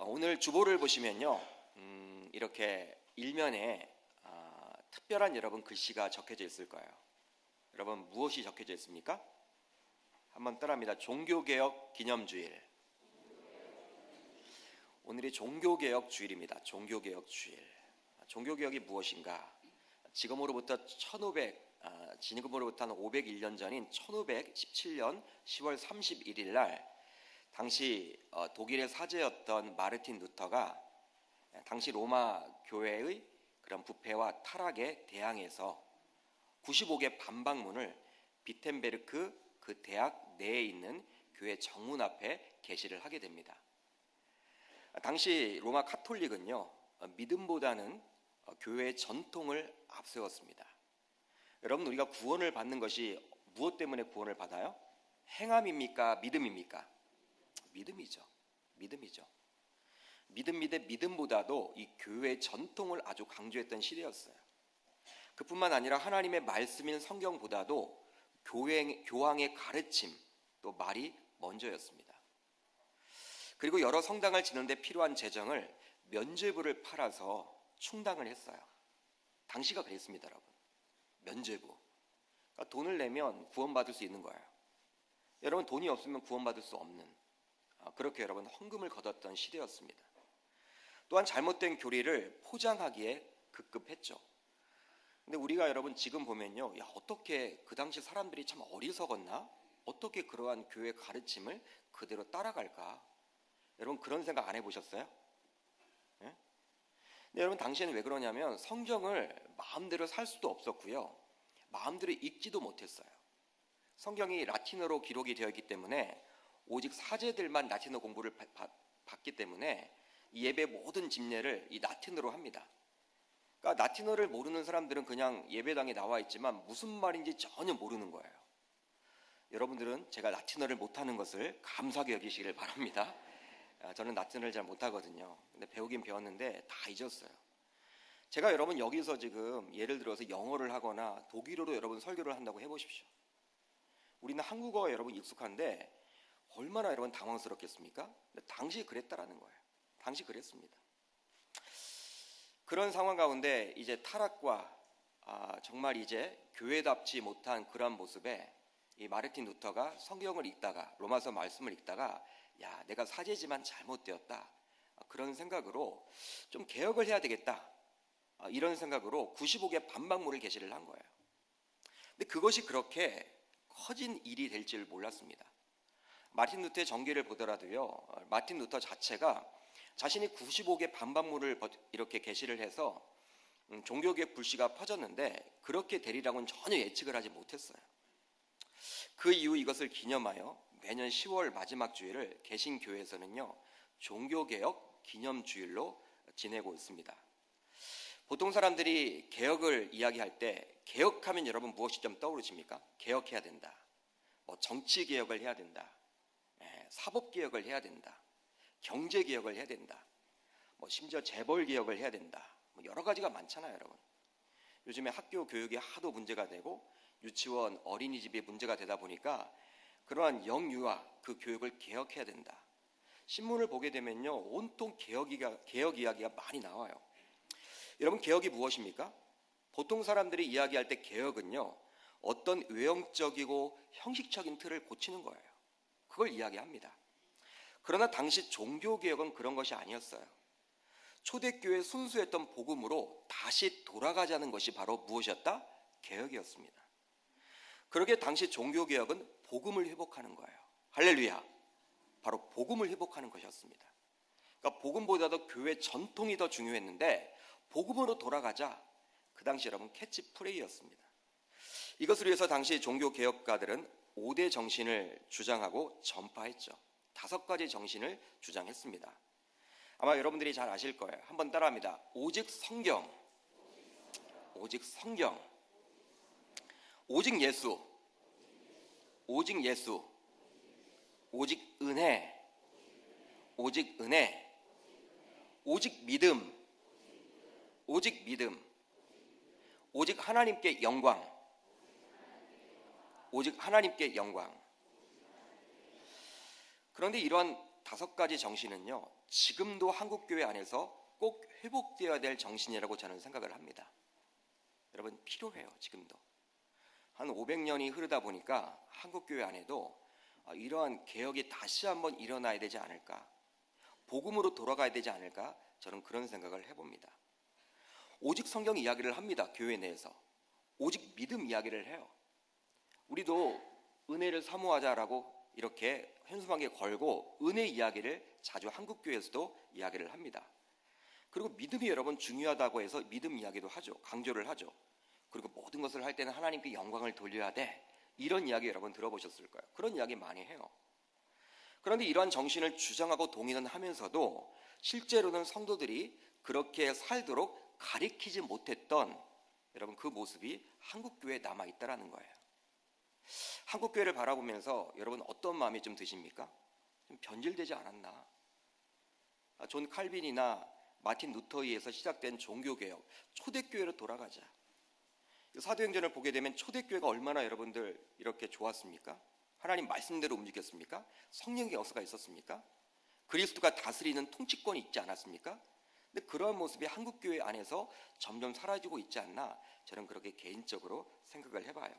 오늘 주보를 보시면요, 이렇게 일면에 특별한 여러분 글씨가 적혀져 있을 거예요. 여러분 무엇이 적혀져 있습니까? 한번 따라합니다. 종교개혁 기념주일. 오늘이 종교개혁 주일입니다. 종교개혁 주일. 종교개혁이 무엇인가? 지금으로부터 한 501년 전인 1517년 10월 31일 날 당시 독일의 사제였던 마르틴 루터가 당시 로마 교회의 그런 부패와 타락에 대항해서 95개 반박문을 비텐베르크 그 대학 내에 있는 교회 정문 앞에 게시를 하게 됩니다. 당시 로마 카톨릭은요, 믿음보다는 교회의 전통을 앞세웠습니다. 여러분, 우리가 구원을 받는 것이 무엇 때문에 구원을 받아요? 행함입니까? 믿음입니까? 믿음이죠. 믿음보다도 이 교회의 전통을 아주 강조했던 시대였어요. 그뿐만 아니라 하나님의 말씀인 성경보다도 교황의 가르침, 또 말이 먼저였습니다. 그리고 여러 성당을 짓는데 필요한 재정을 면죄부를 팔아서 충당을 했어요. 당시가 그랬습니다, 여러분. 면죄부. 그러니까 돈을 내면 구원받을 수 있는 거예요. 여러분, 돈이 없으면 구원받을 수 없는, 그렇게 여러분 헌금을 거뒀던 시대였습니다. 또한 잘못된 교리를 포장하기에 급급했죠. 근데 우리가 여러분 지금 보면요, 어떻게 그 당시 사람들이 참 어리석었나? 어떻게 그러한 교회 가르침을 그대로 따라갈까? 여러분 그런 생각 안 해보셨어요? 네? 근데 여러분 당시에는 왜 그러냐면 성경을 마음대로 살 수도 없었고요, 마음대로 읽지도 못했어요. 성경이 라틴어로 기록이 되어 있기 때문에 오직 사제들만 라틴어 공부를 받기 때문에 예배 모든 집례를 이 라틴어로 합니다. 그러니까 라틴어를 모르는 사람들은 그냥 예배당에 나와 있지만 무슨 말인지 전혀 모르는 거예요. 여러분들은 제가 라틴어를 못하는 것을 감사하게 여기시길 바랍니다. 저는 라틴어를 잘 못하거든요. 근데 배우긴 배웠는데 다 잊었어요. 제가 여러분 여기서 지금 예를 들어서 영어를 하거나 독일어로 여러분 설교를 한다고 해보십시오. 우리는 한국어 여러분 익숙한데 얼마나 여러분 당황스럽겠습니까? 근데 당시 그랬다라는 거예요. 당시 그랬습니다. 그런 상황 가운데 이제 타락과 정말 이제 교회답지 못한 그런 모습에 이 마르틴 루터가 성경을 읽다가 로마서 말씀을 읽다가 야, 내가 사제지만 잘못되었다, 그런 생각으로 좀 개혁을 해야 되겠다, 이런 생각으로 95개 반박문을 게시를 한 거예요. 근데 그것이 그렇게 커진 일이 될 줄 몰랐습니다. 마르틴 루터의 전기를 보더라도요, 마르틴 루터 자체가 자신이 95개 반박문을 이렇게 게시를 해서 종교개혁 불씨가 퍼졌는데 그렇게 되리라고는 전혀 예측을 하지 못했어요. 그 이후 이것을 기념하여 매년 10월 마지막 주일을 개신교회에서는요, 종교개혁 기념주일로 지내고 있습니다. 보통 사람들이 개혁을 이야기할 때 개혁하면 여러분 무엇이 좀 떠오르십니까? 개혁해야 된다, 정치개혁을 해야 된다, 사법개혁을 해야 된다, 경제개혁을 해야 된다, 심지어 재벌개혁을 해야 된다, 여러 가지가 많잖아요, 여러분. 요즘에 학교 교육이 하도 문제가 되고 유치원, 어린이집이 문제가 되다 보니까 그러한 영유아 그 교육을 개혁해야 된다. 신문을 보게 되면요, 온통 개혁 이야기가 많이 나와요. 여러분, 개혁이 무엇입니까? 보통 사람들이 이야기할 때 개혁은요, 어떤 외형적이고 형식적인 틀을 고치는 거예요. 그걸 이야기합니다. 그러나 당시 종교개혁은 그런 것이 아니었어요. 초대교회 순수했던 복음으로 다시 돌아가자는 것이 바로 무엇이었다? 개혁이었습니다. 그러기에 당시 종교개혁은 복음을 회복하는 거예요. 할렐루야. 바로 복음을 회복하는 것이었습니다. 그러니까 복음보다도 교회 전통이 더 중요했는데 복음으로 돌아가자, 그 당시 여러분 캐치프레이였습니다. 이것을 위해서 당시 종교개혁가들은 5대 정신을 주장하고 전파했죠. 5가지 정신을 주장했습니다. 아마 여러분들이 잘 아실 거예요. 한번 따라합니다. 오직 성경, 오직 성경, 오직 예수, 오직 예수, 오직 은혜, 오직 은혜, 오직 믿음, 오직 믿음, 오직 하나님께 영광, 오직 하나님께 영광. 그런데 이러한 다섯 가지 정신은요, 지금도 한국교회 안에서 꼭 회복되어야 될 정신이라고 저는 생각을 합니다. 여러분, 필요해요. 지금도 한 500년이 흐르다 보니까 한국교회 안에도 이러한 개혁이 다시 한번 일어나야 되지 않을까, 복음으로 돌아가야 되지 않을까, 저는 그런 생각을 해봅니다. 오직 성경 이야기를 합니다. 교회 내에서 오직 믿음 이야기를 해요. 우리도 은혜를 사모하자라고 이렇게 현수막에 걸고 은혜 이야기를 자주 한국교회에서도 이야기를 합니다. 그리고 믿음이 여러분 중요하다고 해서 믿음 이야기도 하죠. 강조를 하죠. 그리고 모든 것을 할 때는 하나님께 영광을 돌려야 돼, 이런 이야기 여러분 들어보셨을 거예요. 그런 이야기 많이 해요. 그런데 이러한 정신을 주장하고 동의는 하면서도 실제로는 성도들이 그렇게 살도록 가리키지 못했던 여러분 그 모습이 한국교회에 남아있다라는 거예요. 한국교회를 바라보면서 여러분 어떤 마음이 좀 드십니까? 좀 변질되지 않았나? 존 칼빈이나 마틴 루터에서 시작된 종교개혁, 초대교회로 돌아가자. 사도행전을 보게 되면 초대교회가 얼마나 여러분들 이렇게 좋았습니까? 하나님 말씀대로 움직였습니까? 성령의 역사가 있었습니까? 그리스도가 다스리는 통치권이 있지 않았습니까? 근데 그러한 모습이 한국교회 안에서 점점 사라지고 있지 않나, 저는 그렇게 개인적으로 생각을 해봐요.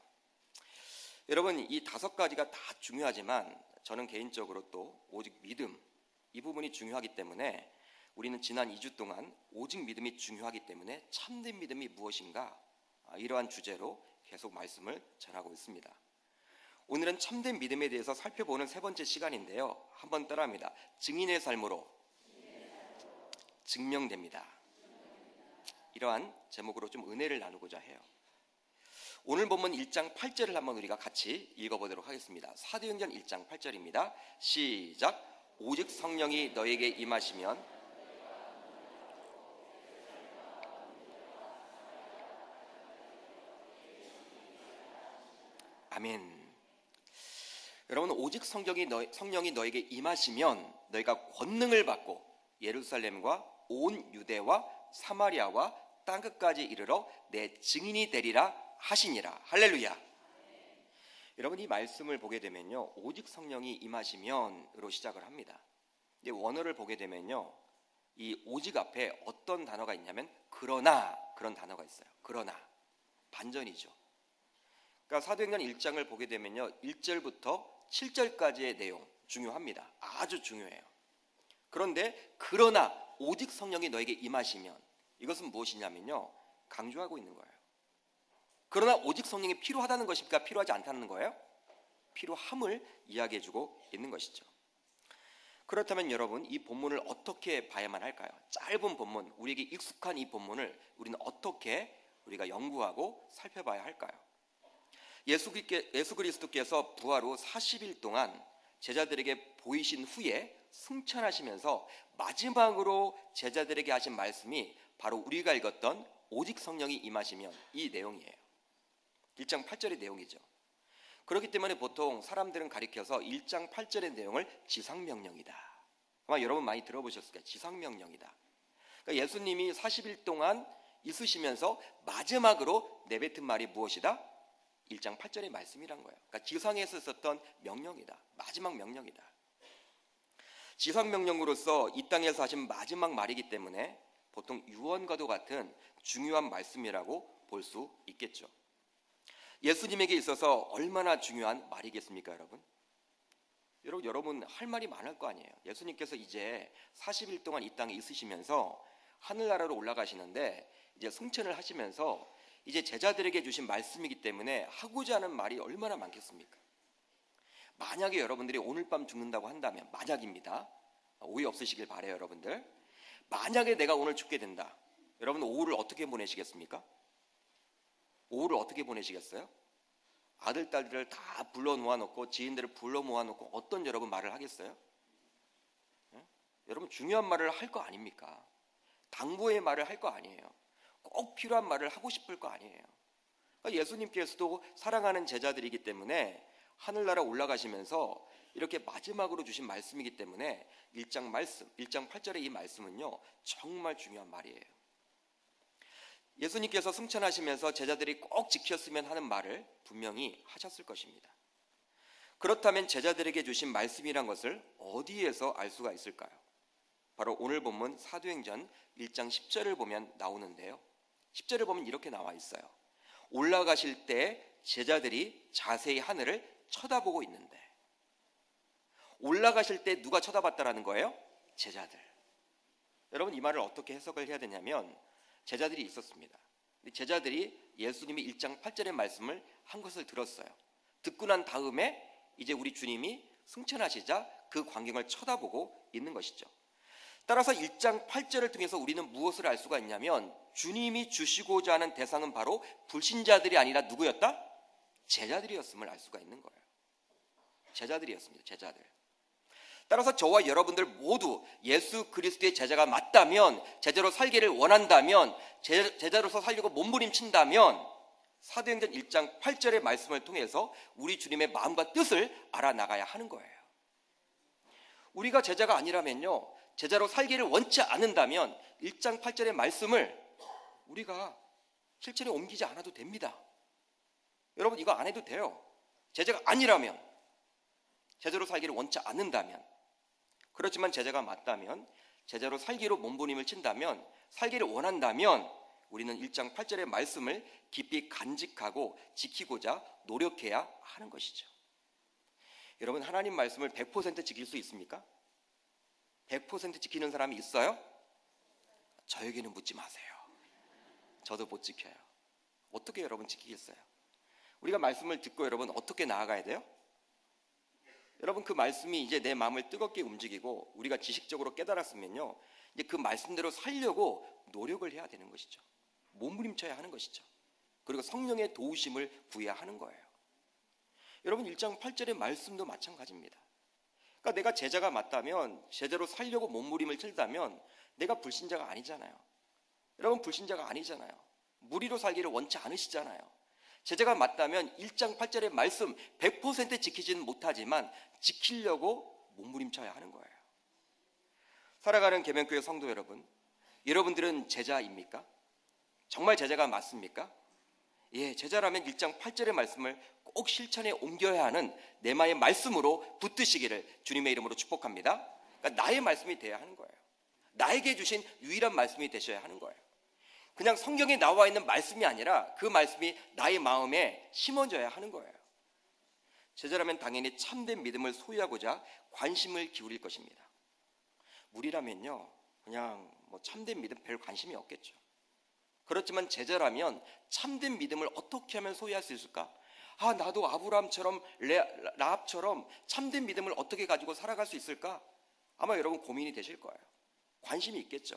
여러분, 이 다섯 가지가 다 중요하지만 저는 개인적으로 또 오직 믿음, 이 부분이 중요하기 때문에 우리는 지난 2주 동안 오직 믿음이 중요하기 때문에 참된 믿음이 무엇인가, 이러한 주제로 계속 말씀을 전하고 있습니다. 오늘은 참된 믿음에 대해서 살펴보는 세 번째 시간인데요, 한번 따라합니다. 증인의 삶으로 증명됩니다. 이러한 제목으로 좀 은혜를 나누고자 해요. 오늘 본문 1장 8절을 한번 우리가 같이 읽어보도록 하겠습니다. 사도행전 1장 8절입니다. 시작. 오직 성령이 너에게 임하시면 아멘. 여러분, 오직 성령이 너에게 임하시면 너희가 권능을 받고 예루살렘과 온 유대와 사마리아와 땅끝까지 이르러 내 증인이 되리라 하시니라. 할렐루야. 여러분, 이 말씀을 보게 되면요, 오직 성령이 임하시면으로 시작을 합니다. 근데 원어를 보게 되면요, 이 오직 앞에 어떤 단어가 있냐면 그러나, 그런 단어가 있어요. 그러나, 반전이죠. 그러니까 사도행전 1장을 보게 되면요, 1절부터 7절까지의 내용 중요합니다. 아주 중요해요. 그런데 그러나 오직 성령이 너에게 임하시면, 이것은 무엇이냐면요, 강조하고 있는 거예요. 그러나 오직 성령이 필요하다는 것입니까? 필요하지 않다는 거예요? 필요함을 이야기해주고 있는 것이죠. 그렇다면 여러분, 이 본문을 어떻게 봐야만 할까요? 짧은 본문, 우리에게 익숙한 이 본문을 우리는 어떻게 우리가 연구하고 살펴봐야 할까요? 예수 그리스도께서 부활 후 40일 동안 제자들에게 보이신 후에 승천하시면서 마지막으로 제자들에게 하신 말씀이 바로 우리가 읽었던 오직 성령이 임하시면, 이 내용이에요. 1장 8절의 내용이죠. 그렇기 때문에 보통 사람들은 가리켜서 1장 8절의 내용을 지상명령이다. 아마 여러분 많이 들어보셨을 거예요. 지상명령이다. 그러니까 예수님이 40일 동안 있으시면서 마지막으로 내뱉은 말이 무엇이다? 1장 8절의 말씀이란 거예요. 그러니까 지상에서 썼던 명령이다. 마지막 명령이다. 지상명령으로서 이 땅에서 하신 마지막 말이기 때문에 보통 유언과도 같은 중요한 말씀이라고 볼 수 있겠죠. 예수님에게 있어서 얼마나 중요한 말이겠습니까, 여러분? 여러분 할 말이 많을 거 아니에요. 예수님께서 이제 40일 동안 이 땅에 있으시면서 하늘나라로 올라가시는데, 이제 승천을 하시면서 이제 제자들에게 주신 말씀이기 때문에 하고자 하는 말이 얼마나 많겠습니까? 만약에 여러분들이 오늘 밤 죽는다고 한다면, 만약입니다. 오해 없으시길 바라요, 여러분들. 만약에 내가 오늘 죽게 된다. 여러분 오후를 어떻게 보내시겠습니까? 오후를 어떻게 보내시겠어요? 아들, 딸들을 다 불러 모아놓고, 지인들을 불러 모아놓고 어떤 여러분 말을 하겠어요? 여러분 중요한 말을 할 거 아닙니까? 당부의 말을 할 거 아니에요. 꼭 필요한 말을 하고 싶을 거 아니에요. 그러니까 예수님께서도 사랑하는 제자들이기 때문에 하늘나라 올라가시면서 이렇게 마지막으로 주신 말씀이기 때문에 1장 8절의 이 말씀은요, 정말 중요한 말이에요. 예수님께서 승천하시면서 제자들이 꼭 지켰으면 하는 말을 분명히 하셨을 것입니다. 그렇다면 제자들에게 주신 말씀이란 것을 어디에서 알 수가 있을까요? 바로 오늘 본문 사도행전 1장 10절을 보면 나오는데요. 10절을 보면 이렇게 나와 있어요. 올라가실 때 제자들이 자세히 하늘을 쳐다보고 있는데, 올라가실 때 누가 쳐다봤다라는 거예요? 제자들. 여러분, 이 말을 어떻게 해석을 해야 되냐면, 제자들이 있었습니다. 제자들이 예수님이 1장 8절의 말씀을 한 것을 들었어요. 듣고 난 다음에 이제 우리 주님이 승천하시자 그 광경을 쳐다보고 있는 것이죠. 따라서 1장 8절을 통해서 우리는 무엇을 알 수가 있냐면, 주님이 주시고자 하는 대상은 바로 불신자들이 아니라 누구였다? 제자들이었음을 알 수가 있는 거예요. 제자들이었습니다. 제자들. 따라서 저와 여러분들 모두 예수 그리스도의 제자가 맞다면, 제자로 살기를 원한다면, 제자로서 살려고 몸부림친다면 사도행전 1장 8절의 말씀을 통해서 우리 주님의 마음과 뜻을 알아나가야 하는 거예요. 우리가 제자가 아니라면요, 제자로 살기를 원치 않는다면 1장 8절의 말씀을 우리가 실천에 옮기지 않아도 됩니다. 여러분, 이거 안 해도 돼요. 제자가 아니라면, 제자로 살기를 원치 않는다면. 그렇지만 제자가 맞다면, 제자로 살기로 몸부림을 친다면, 살기를 원한다면 우리는 1장 8절의 말씀을 깊이 간직하고 지키고자 노력해야 하는 것이죠. 여러분, 하나님 말씀을 100% 지킬 수 있습니까? 100% 지키는 사람이 있어요? 저에게는 묻지 마세요. 저도 못 지켜요. 어떻게 여러분 지키겠어요? 우리가 말씀을 듣고 여러분 어떻게 나아가야 돼요? 여러분, 그 말씀이 이제 내 마음을 뜨겁게 움직이고 우리가 지식적으로 깨달았으면요, 이제 그 말씀대로 살려고 노력을 해야 되는 것이죠. 몸부림쳐야 하는 것이죠. 그리고 성령의 도우심을 구해야 하는 거예요. 여러분, 1장 8절의 말씀도 마찬가지입니다. 그러니까 내가 제자가 맞다면, 제자로 살려고 몸부림을 칠다면 내가 불신자가 아니잖아요. 여러분, 불신자가 아니잖아요. 무리로 살기를 원치 않으시잖아요. 제자가 맞다면 1장 8절의 말씀 100% 지키지는 못하지만 지키려고 몸부림쳐야 하는 거예요. 살아가는 계명교회 성도 여러분, 여러분들은 제자입니까? 정말 제자가 맞습니까? 예, 제자라면 1장 8절의 말씀을 꼭 실천에 옮겨야 하는 내마의 말씀으로 붙드시기를 주님의 이름으로 축복합니다. 그러니까 나의 말씀이 돼야 하는 거예요. 나에게 주신 유일한 말씀이 되셔야 하는 거예요. 그냥 성경에 나와 있는 말씀이 아니라 그 말씀이 나의 마음에 심어져야 하는 거예요. 제자라면 당연히 참된 믿음을 소유하고자 관심을 기울일 것입니다. 무리라면요, 그냥 참된 믿음 별 관심이 없겠죠. 그렇지만 제자라면 참된 믿음을 어떻게 하면 소유할 수 있을까? 나도 아브라함처럼 라합처럼 참된 믿음을 어떻게 가지고 살아갈 수 있을까? 아마 여러분 고민이 되실 거예요. 관심이 있겠죠.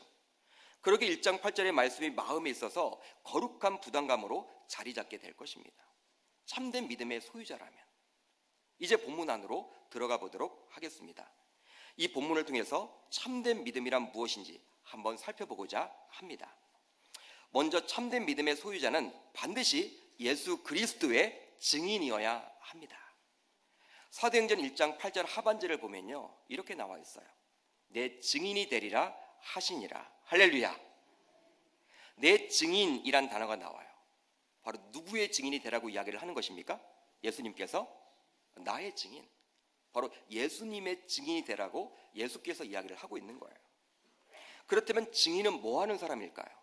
그러게 1장 8절의 말씀이 마음에 있어서 거룩한 부담감으로 자리 잡게 될 것입니다. 참된 믿음의 소유자라면. 이제 본문 안으로 들어가 보도록 하겠습니다. 이 본문을 통해서 참된 믿음이란 무엇인지 한번 살펴보고자 합니다. 먼저 참된 믿음의 소유자는 반드시 예수 그리스도의 증인이어야 합니다. 사도행전 1장 8절 하반절을 보면요, 이렇게 나와 있어요. 내 증인이 되리라 하시니라. 할렐루야. 내 증인이란 단어가 나와요. 바로 누구의 증인이 되라고 이야기를 하는 것입니까? 예수님께서 나의 증인, 바로 예수님의 증인이 되라고 예수께서 이야기를 하고 있는 거예요. 그렇다면 증인은 뭐 하는 사람일까요?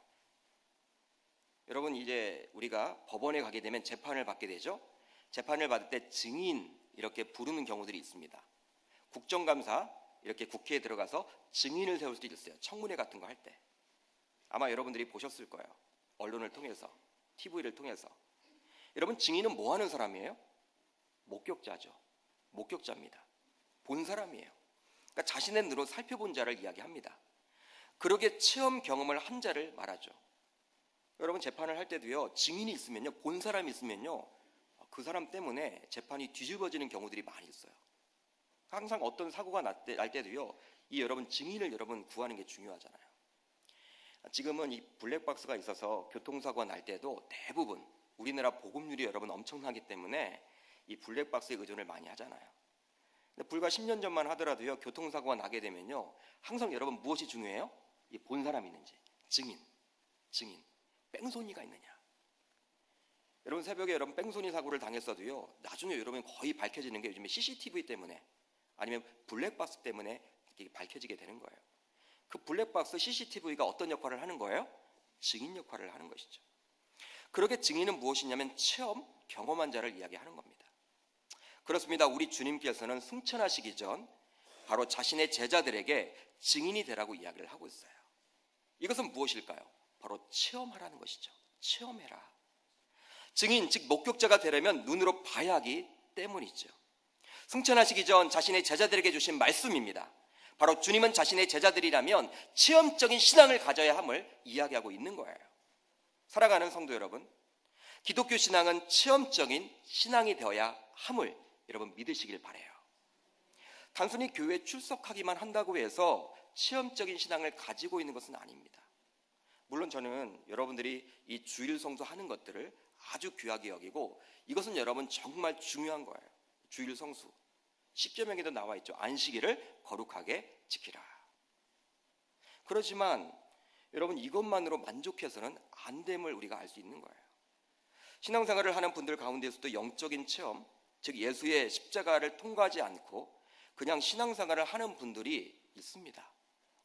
여러분, 이제 우리가 법원에 가게 되면 재판을 받게 되죠. 재판을 받을 때 증인 이렇게 부르는 경우들이 있습니다. 국정감사 이렇게 국회에 들어가서 증인을 세울 수도 있어요. 청문회 같은 거 할 때. 아마 여러분들이 보셨을 거예요. 언론을 통해서, TV를 통해서. 여러분, 증인은 뭐 하는 사람이에요? 목격자죠. 목격자입니다. 본 사람이에요. 그러니까 자신의 눈으로 살펴본 자를 이야기합니다. 그러게 체험 경험을 한 자를 말하죠. 여러분, 재판을 할 때도요, 증인이 있으면요, 본 사람이 있으면요, 그 사람 때문에 재판이 뒤집어지는 경우들이 많이 있어요. 항상 어떤 사고가 날 때도요, 이 여러분 증인을 여러분 구하는 게 중요하잖아요. 지금은 이 블랙박스가 있어서 교통사고가 날 때도 대부분 우리나라 보급률이 여러분 엄청나기 때문에 이 블랙박스에 의존을 많이 하잖아요. 근데 불과 10년 전만 하더라도요, 교통사고가 나게 되면요, 항상 여러분 무엇이 중요해요? 이 본 사람이 있는지, 증인, 뺑소니가 있느냐. 여러분 새벽에 여러분 뺑소니 사고를 당했어도요, 나중에 여러분 거의 밝혀지는 게 요즘에 CCTV 때문에 아니면 블랙박스 때문에 이게 밝혀지게 되는 거예요. 그 블랙박스 CCTV가 어떤 역할을 하는 거예요? 증인 역할을 하는 것이죠. 그렇게 증인은 무엇이냐면 체험, 경험한 자를 이야기하는 겁니다. 그렇습니다. 우리 주님께서는 승천하시기 전 바로 자신의 제자들에게 증인이 되라고 이야기를 하고 있어요. 이것은 무엇일까요? 바로 체험하라는 것이죠. 체험해라. 증인, 즉 목격자가 되려면 눈으로 봐야 하기 때문이죠. 승천하시기 전 자신의 제자들에게 주신 말씀입니다. 바로 주님은 자신의 제자들이라면 체험적인 신앙을 가져야 함을 이야기하고 있는 거예요. 사랑하는 성도 여러분, 기독교 신앙은 체험적인 신앙이 되어야 함을 여러분 믿으시길 바라요. 단순히 교회에 출석하기만 한다고 해서 체험적인 신앙을 가지고 있는 것은 아닙니다. 물론 저는 여러분들이 이 주일 성수하는 것들을 아주 귀하게 여기고 이것은 여러분 정말 중요한 거예요. 주일 성수 10계명에도 나와 있죠. 안식일을 거룩하게 지키라. 그렇지만 여러분 이것만으로 만족해서는 안 됨을 우리가 알 수 있는 거예요. 신앙생활을 하는 분들 가운데서도 영적인 체험, 즉 예수의 십자가를 통과하지 않고 그냥 신앙생활을 하는 분들이 있습니다.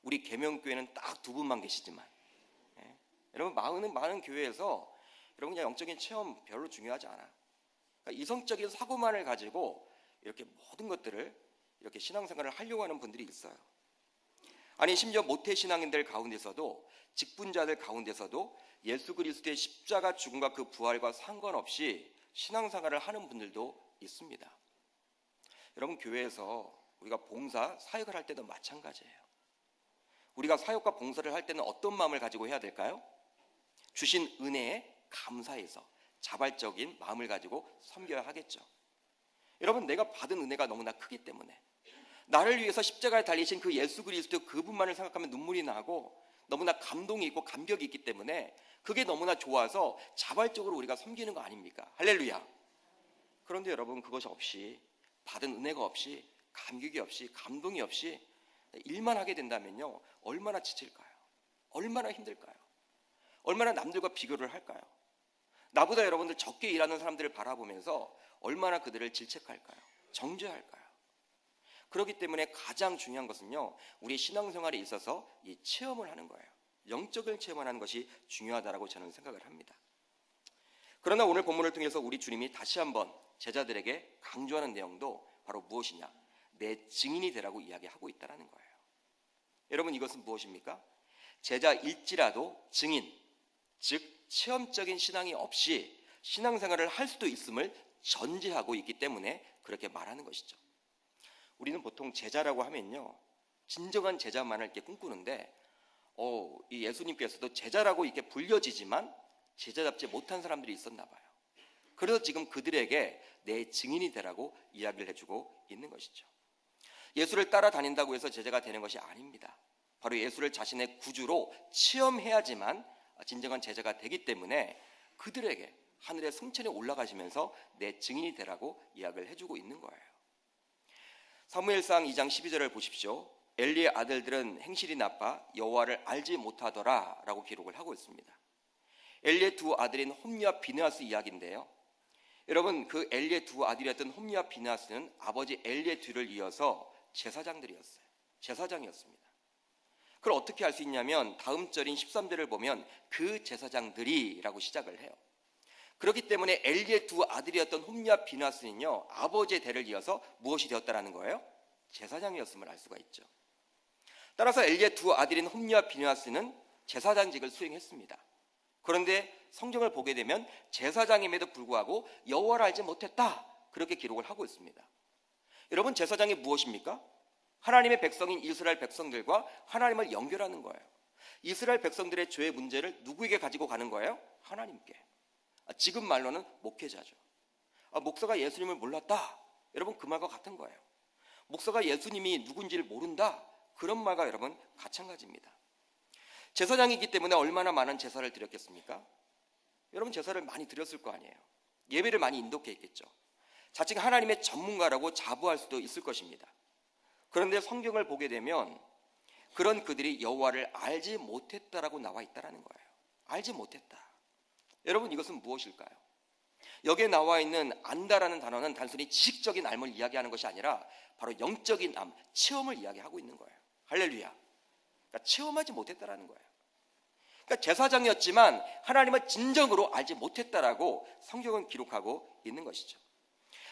우리 계명교회는 딱 2분만 계시지만 여러분 많은 교회에서 여러분 그냥 영적인 체험 별로 중요하지 않아. 그러니까 이성적인 사고만을 가지고 이렇게 모든 것들을 이렇게 신앙생활을 하려고 하는 분들이 있어요. 아니 심지어 모태신앙인들 가운데서도 직분자들 가운데서도 예수 그리스도의 십자가 죽음과 그 부활과 상관없이 신앙생활을 하는 분들도 있습니다. 여러분 교회에서 우리가 봉사, 사역을 할 때도 마찬가지예요. 우리가 사역과 봉사를 할 때는 어떤 마음을 가지고 해야 될까요? 주신 은혜에 감사해서 자발적인 마음을 가지고 섬겨야 하겠죠. 여러분 내가 받은 은혜가 너무나 크기 때문에 나를 위해서 십자가에 달리신 그 예수 그리스도 그분만을 생각하면 눈물이 나고 너무나 감동이 있고 감격이 있기 때문에 그게 너무나 좋아서 자발적으로 우리가 섬기는 거 아닙니까? 할렐루야. 그런데 여러분 그것이 없이 받은 은혜가 없이 감격이 없이 감동이 없이 일만 하게 된다면요 얼마나 지칠까요? 얼마나 힘들까요? 얼마나 남들과 비교를 할까요? 나보다 여러분들 적게 일하는 사람들을 바라보면서 얼마나 그들을 질책할까요? 정죄할까요? 그렇기 때문에 가장 중요한 것은요 우리 신앙생활에 있어서 이 체험을 하는 거예요. 영적을 체험하는 것이 중요하다고 저는 생각을 합니다. 그러나 오늘 본문을 통해서 우리 주님이 다시 한번 제자들에게 강조하는 내용도 바로 무엇이냐? 내 증인이 되라고 이야기하고 있다는 거예요. 여러분 이것은 무엇입니까? 제자일지라도 증인, 즉 체험적인 신앙이 없이 신앙생활을 할 수도 있음을 전제하고 있기 때문에 그렇게 말하는 것이죠. 우리는 보통 제자라고 하면요 진정한 제자만을 이렇게 꿈꾸는데 이 예수님께서도 제자라고 이렇게 불려지지만 제자답지 못한 사람들이 있었나 봐요. 그래서 지금 그들에게 내 증인이 되라고 이야기를 해주고 있는 것이죠. 예수를 따라다닌다고 해서 제자가 되는 것이 아닙니다. 바로 예수를 자신의 구주로 체험해야지만 진정한 제자가 되기 때문에 그들에게 하늘의 성천에 올라가시면서 내 증인이 되라고 이야기를 해주고 있는 거예요. 사무엘상 2장 12절을 보십시오. 엘리의 아들들은 행실이 나빠 여호와를 알지 못하더라 라고 기록을 하고 있습니다. 엘리의 2 아들인 홈리와 비느하스 이야기인데요. 여러분 그 엘리의 2 아들이었던 홈리와 비느하스는 아버지 엘리의 뒤를 이어서 제사장들이었어요. 제사장이었습니다. 그걸 어떻게 알 수 있냐면 다음 절인 13절을 보면 그 제사장들이라고 시작을 해요. 그렇기 때문에 엘리의 2 아들이었던 홈리와 비느하스는요 아버지의 대를 이어서 무엇이 되었다라는 거예요? 제사장이었음을 알 수가 있죠. 따라서 엘리의 2 아들인 홈리와 비느하스는 제사장직을 수행했습니다. 그런데 성경을 보게 되면 제사장임에도 불구하고 여호와를 알지 못했다 그렇게 기록을 하고 있습니다. 여러분 제사장이 무엇입니까? 하나님의 백성인 이스라엘 백성들과 하나님을 연결하는 거예요. 이스라엘 백성들의 죄의 문제를 누구에게 가지고 가는 거예요? 하나님께. 지금 말로는 목회자죠. 목사가 예수님을 몰랐다. 여러분 그 말과 같은 거예요. 목사가 예수님이 누군지를 모른다. 그런 말과 여러분 마찬가지입니다. 제사장이기 때문에 얼마나 많은 제사를 드렸겠습니까? 여러분 제사를 많이 드렸을 거 아니에요. 예배를 많이 인도케 했겠죠. 자칭 하나님의 전문가라고 자부할 수도 있을 것입니다. 그런데 성경을 보게 되면 그런 그들이 여호와를 알지 못했다라고 나와 있다라는 거예요. 알지 못했다. 여러분 이것은 무엇일까요? 여기에 나와 있는 안다라는 단어는 단순히 지식적인 알을 이야기하는 것이 아니라 바로 영적인 암, 체험을 이야기하고 있는 거예요. 할렐루야. 그러니까 체험하지 못했다라는 거예요. 그러니까 제사장이었지만 하나님을 진정으로 알지 못했다라고 성경은 기록하고 있는 것이죠.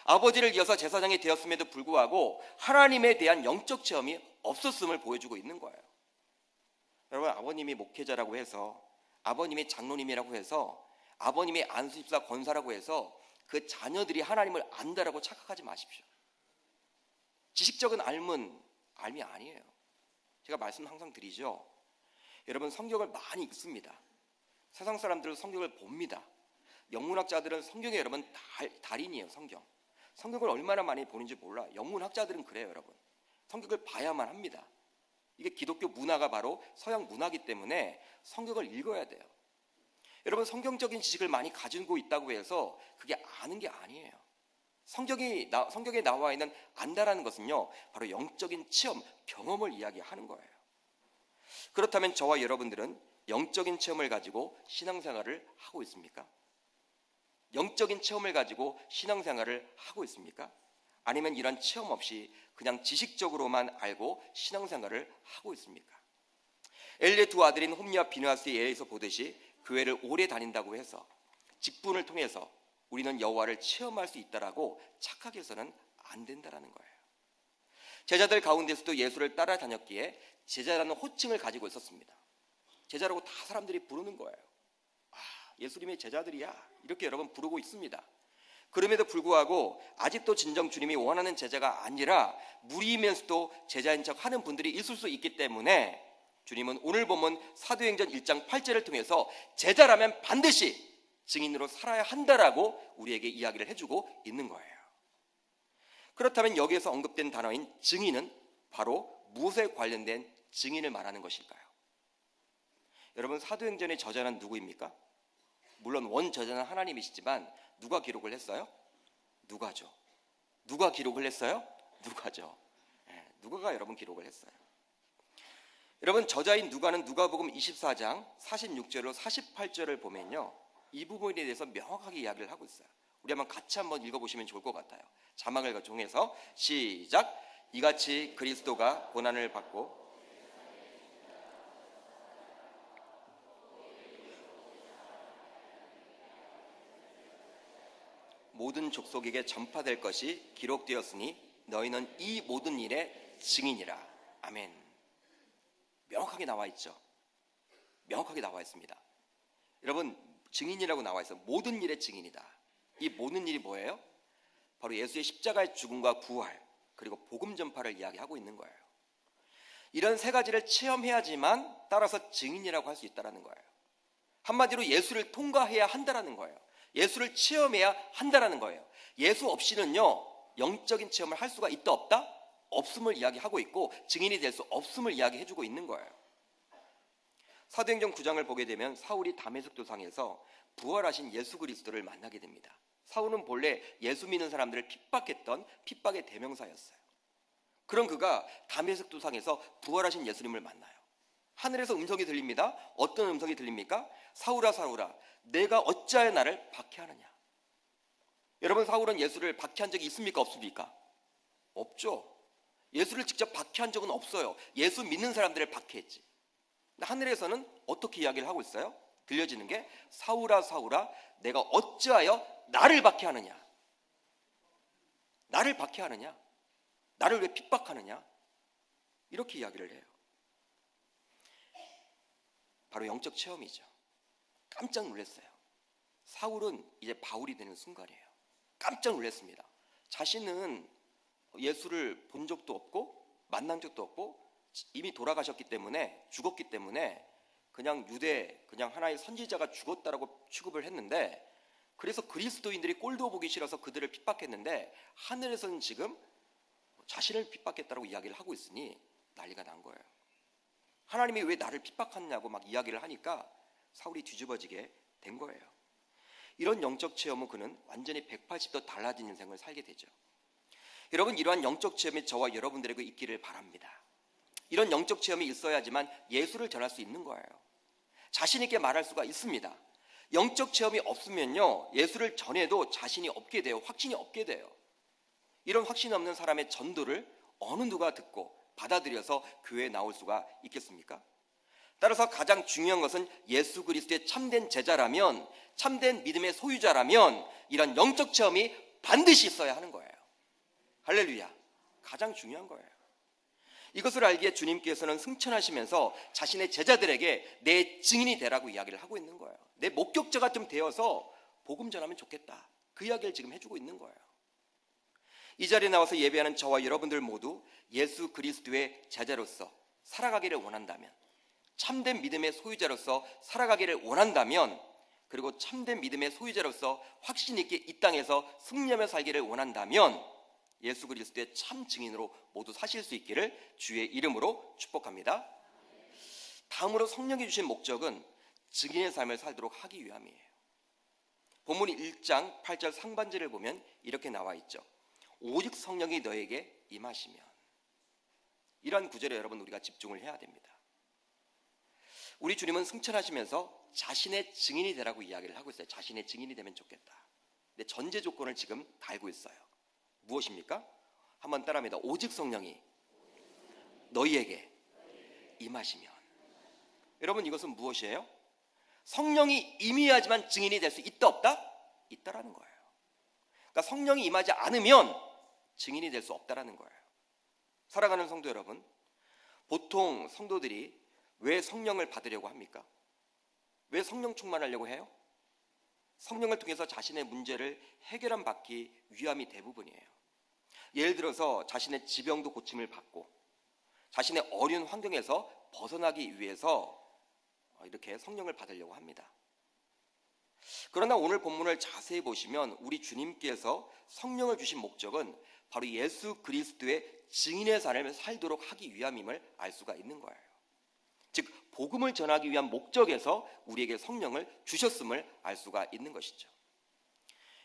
아버지를 이어서 제사장이 되었음에도 불구하고 하나님에 대한 영적 체험이 없었음을 보여주고 있는 거예요. 여러분, 아버님이 목회자라고 해서, 아버님이 장로님이라고 해서, 아버님이 안수집사 권사라고 해서 그 자녀들이 하나님을 안다라고 착각하지 마십시오. 지식적인 알미 아니에요. 제가 말씀 항상 드리죠. 여러분, 성경을 많이 읽습니다. 세상 사람들은 성경을 봅니다. 영문학자들은 성경에 여러분 달인이에요. 성경을 얼마나 많이 보는지 몰라. 영문학자들은 그래요. 여러분, 성경을 봐야만 합니다. 이게 기독교 문화가 바로 서양 문화이기 때문에 성경을 읽어야 돼요. 여러분, 성경적인 지식을 많이 가지고 있다고 해서 그게 아는 게 아니에요. 성경에 나와 있는 안다라는 것은요, 바로 영적인 체험, 경험을 이야기하는 거예요. 그렇다면 저와 여러분들은 영적인 체험을 가지고 신앙생활을 하고 있습니까? 영적인 체험을 가지고 신앙생활을 하고 있습니까? 아니면 이런 체험 없이 그냥 지식적으로만 알고 신앙생활을 하고 있습니까? 엘리의 두 아들인 홈리와 비느하스의 예에서 보듯이 교회를 오래 다닌다고 해서 직분을 통해서 우리는 여호와를 체험할 수 있다라고 착각해서는 안 된다라는 거예요. 제자들 가운데서도 예수를 따라다녔기에 제자라는 호칭을 가지고 있었습니다. 제자라고 다 사람들이 부르는 거예요. 예수님의 제자들이야, 이렇게 여러분 부르고 있습니다. 그럼에도 불구하고 아직도 진정 주님이 원하는 제자가 아니라 무리이면서도 제자인 척 하는 분들이 있을 수 있기 때문에 주님은 오늘 본문 사도행전 1장 8절을 통해서 제자라면 반드시 증인으로 살아야 한다라고 우리에게 이야기를 해주고 있는 거예요. 그렇다면 여기에서 언급된 단어인 증인은 바로 무엇에 관련된 증인을 말하는 것일까요? 여러분, 사도행전의 저자는 누구입니까? 물론 원 저자는 하나님이시지만 누가 기록을 했어요? 누가죠. 누가 기록을 했어요? 누가죠. 누가가 여러분 기록을 했어요. 여러분, 저자인 누가는 누가복음 24장 46절로 48절을 보면요, 이 부분에 대해서 명확하게 이야기를 하고 있어요. 우리 같이 한번 읽어보시면 좋을 것 같아요. 자막을 통해서 시작. 이같이 그리스도가 고난을 받고 모든 족속에게 전파될 것이 기록되었으니 너희는 이 모든 일의 증인이라. 아멘. 명확하게 나와 있죠. 명확하게 나와 있습니다. 여러분, 증인이라고 나와 있어요. 모든 일의 증인이다. 이 모든 일이 뭐예요? 바로 예수의 십자가의 죽음과 부활, 그리고 복음 전파를 이야기하고 있는 거예요. 이런 세 가지를 체험해야지만 따라서 증인이라고 할 수 있다는 거예요. 한마디로 예수를 통과해야 한다는 거예요. 예수를 체험해야 한다는 거예요. 예수 없이는요, 영적인 체험을 할 수가 있다 없다? 없음을 이야기하고 있고 증인이 될 수 없음을 이야기해주고 있는 거예요. 사도행전 9장을 보게 되면 사울이 다메섹 도상에서 부활하신 예수 그리스도를 만나게 됩니다. 사울은 본래 예수 믿는 사람들을 핍박했던 핍박의 대명사였어요. 그런 그가 다메섹 도상에서 부활하신 예수님을 만나요. 하늘에서 음성이 들립니다. 어떤 음성이 들립니까? 사울아 사울아, 내가 어찌하여 나를 박해하느냐. 여러분, 사울은 예수를 박해한 적이 있습니까? 없습니까? 없죠. 예수를 직접 박해한 적은 없어요. 예수 믿는 사람들을 박해했지. 하늘에서는 어떻게 이야기를 하고 있어요? 들려지는 게 사울아 사울아, 내가 어찌하여 나를 박해하느냐. 나를 박해하느냐. 나를 왜 핍박하느냐. 이렇게 이야기를 해요. 바로 영적 체험이죠. 깜짝 놀랐어요. 사울은 이제 바울이 되는 순간이에요. 깜짝 놀랐습니다. 자신은 예수를 본 적도 없고 만난 적도 없고 이미 돌아가셨기 때문에, 죽었기 때문에 그냥 그냥 하나의 선지자가 죽었다라고 취급을 했는데, 그래서 그리스도인들이 꼴도 보기 싫어서 그들을 핍박했는데 하늘에서는 지금 자신을 핍박했다라고 이야기를 하고 있으니 난리가 난 거예요. 하나님이 왜 나를 핍박하냐고 막 이야기를 하니까 사울이 뒤집어지게 된 거예요. 이런 영적 체험 후 그는 완전히 180도 달라진 인생을 살게 되죠. 여러분, 이러한 영적 체험이 저와 여러분들에게 있기를 바랍니다. 이런 영적 체험이 있어야지만 예수를 전할 수 있는 거예요. 자신 있게 말할 수가 있습니다. 영적 체험이 없으면요, 예수를 전해도 자신이 없게 돼요. 확신이 없게 돼요. 이런 확신 없는 사람의 전도를 어느 누가 듣고 받아들여서 교회에 나올 수가 있겠습니까? 따라서 가장 중요한 것은 예수 그리스도의 참된 제자라면, 참된 믿음의 소유자라면 이런 영적 체험이 반드시 있어야 하는 거예요. 할렐루야. 가장 중요한 거예요. 이것을 알기에 주님께서는 승천하시면서 자신의 제자들에게 내 증인이 되라고 이야기를 하고 있는 거예요. 내 목격자가 좀 되어서 복음 전하면 좋겠다. 그 이야기를 지금 해주고 있는 거예요. 이 자리에 나와서 예배하는 저와 여러분들 모두 예수 그리스도의 제자로서 살아가기를 원한다면, 참된 믿음의 소유자로서 살아가기를 원한다면, 그리고 참된 믿음의 소유자로서 확신 있게 이 땅에서 승리하며 살기를 원한다면 예수 그리스도의 참 증인으로 모두 사실 수 있기를 주의 이름으로 축복합니다. 다음으로 성령이 주신 목적은 증인의 삶을 살도록 하기 위함이에요. 본문 1장 8절 상반절을 보면 이렇게 나와 있죠. 오직 성령이 너에게 임하시면. 이러한 구절에 여러분 우리가 집중을 해야 됩니다. 우리 주님은 승천하시면서 자신의 증인이 되라고 이야기를 하고 있어요. 자신의 증인이 되면 좋겠다. 근데 전제 조건을 지금 달고 있어요. 무엇입니까? 한번 따라합니다. 오직 성령이 너희에게 임하시면. 여러분, 이것은 무엇이에요? 성령이 임해야지만 증인이 될 수 있다 없다? 있다라는 거예요. 그러니까 성령이 임하지 않으면 증인이 될 수 없다라는 거예요. 사랑하는 성도 여러분, 보통 성도들이 왜 성령을 받으려고 합니까? 왜 성령 충만하려고 해요? 성령을 통해서 자신의 문제를 해결함 받기 위함이 대부분이에요. 예를 들어서 자신의 지병도 고침을 받고 자신의 어려운 환경에서 벗어나기 위해서 이렇게 성령을 받으려고 합니다. 그러나 오늘 본문을 자세히 보시면 우리 주님께서 성령을 주신 목적은 바로 예수 그리스도의 증인의 삶을 살도록 하기 위함임을 알 수가 있는 거예요. 즉 복음을 전하기 위한 목적에서 우리에게 성령을 주셨음을 알 수가 있는 것이죠.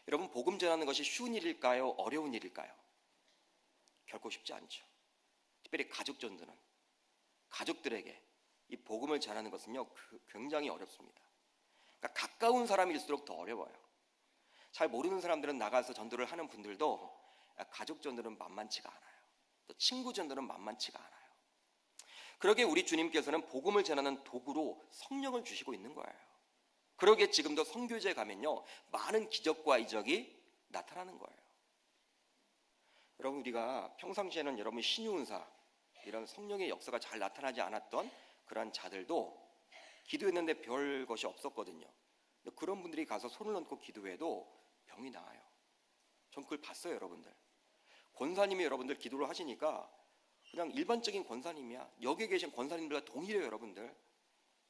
여러분, 복음 전하는 것이 쉬운 일일까요? 어려운 일일까요? 결코 쉽지 않죠. 특별히 가족 전도는, 가족들에게 이 복음을 전하는 것은요 굉장히 어렵습니다. 그러니까 가까운 사람일수록 더 어려워요. 잘 모르는 사람들은 나가서 전도를 하는 분들도 가족 전도는 만만치가 않아요. 또 친구 전도는 만만치가 않아요. 그러기에 우리 주님께서는 복음을 전하는 도구로 성령을 주시고 있는 거예요. 그러기에 지금도 선교지에 가면요 많은 기적과 이적이 나타나는 거예요. 여러분, 우리가 평상시에는 여러분 신유은사, 이런 성령의 역사가 잘 나타나지 않았던 그런 자들도 기도했는데 별 것이 없었거든요. 근데 그런 분들이 가서 손을 얹고 기도해도 병이 나아요. 전 그걸 봤어요. 여러분들, 권사님이 여러분들 기도를 하시니까 그냥 일반적인 권사님이야. 여기 계신 권사님들과 동일해요. 여러분들,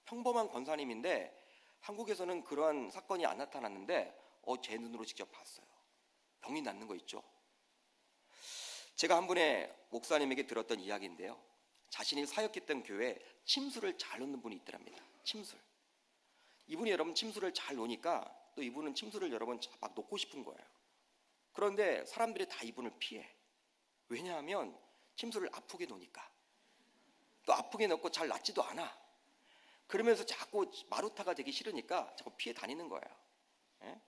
평범한 권사님인데 한국에서는 그러한 사건이 안 나타났는데 제 눈으로 직접 봤어요. 병이 낫는 거 있죠. 제가 한 분의 목사님에게 들었던 이야기인데요, 자신이 사역했던 교회에 침수를 잘 놓는 분이 있더랍니다. 침술. 이분이 여러분 침수를 잘 놓으니까 또 이분은 침수를 여러분 막 놓고 싶은 거예요. 그런데 사람들이 다 이분을 피해. 왜냐하면 침수를 아프게 놓으니까. 또 아프게 놓고 잘 낫지도 않아. 그러면서 자꾸 마루타가 되기 싫으니까 자꾸 피해 다니는 거예요. 예?